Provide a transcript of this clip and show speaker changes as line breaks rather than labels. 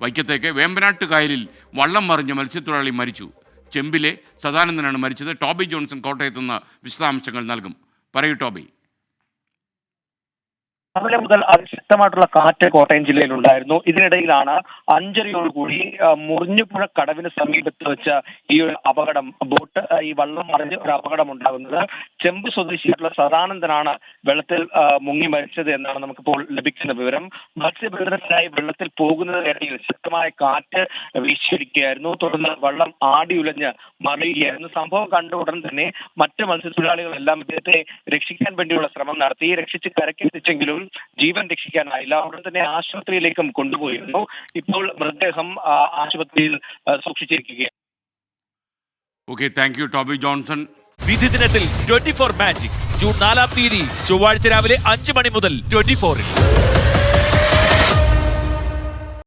വൈക്കത്തേക്ക് വേമ്പനാട്ട് കായലിൽ വള്ളം മറിഞ്ഞ മത്സ്യത്തൊഴിലാളി മരിച്ചു. ചെമ്പിലെ സദാനന്ദനാണ് മരിച്ചത്. ടോബി ജോൺസൺ കോട്ടയത്ത് നിന്ന് വിശദാംശങ്ങൾ നൽകും. പറയൂ ടോബി.
രാവിലെ മുതൽ അതിശക്തമായിട്ടുള്ള കാറ്റ് കോട്ടയം ജില്ലയിലുണ്ടായിരുന്നു. ഇതിനിടയിലാണ് അഞ്ചരയോടുകൂടി മുറിഞ്ഞുപുഴ കടവിന് സമീപത്ത് വെച്ച് ഈ ഒരു അപകടം, ബോട്ട് ഈ വള്ളം മറിഞ്ഞ് ഒരു അപകടം ഉണ്ടാകുന്നത്. ചെമ്പ് സ്വദേശിയായിട്ടുള്ള സദാനന്ദനാണ് വെള്ളത്തിൽ മുങ്ങി മരിച്ചത് എന്നാണ് നമുക്കിപ്പോൾ ലഭിക്കുന്ന വിവരം. മത്സ്യബന്ധനത്തിനായി വെള്ളത്തിൽ പോകുന്നതിനിടയിൽ ശക്തമായ കാറ്റ് വീശിയിരിക്കുകയായിരുന്നു. തുടർന്ന് വള്ളം ആടിയുലഞ്ഞ് മറിയുകയായിരുന്നു. സംഭവം കണ്ട ഉടൻ തന്നെ മറ്റ് മത്സ്യത്തൊഴിലാളികളെല്ലാം ഇദ്ദേഹത്തെ രക്ഷിക്കാൻ വേണ്ടിയുള്ള ശ്രമം നടത്തി. രക്ഷിച്ച് കരക്കെത്തിച്ചെങ്കിലും ജീവൻ രക്ഷിക്കാനായില്ല. ഉടൻ തന്നെ ആശുപത്രിയിലേക്കും കൊണ്ടുപോയിരുന്നു. ഇപ്പോൾ മൃതദേഹം ആശുപത്രിയിൽ സൂക്ഷിച്ചിരിക്കുകയാണ്.
Okay, thank you Toby Johnson.
വിധി ദിനത്തിൽ 24 മാജിക് ജൂൺ 4 ചൊവ്വാഴ്ച രാവിലെ 5 മണി മുതൽ 24-ൽ.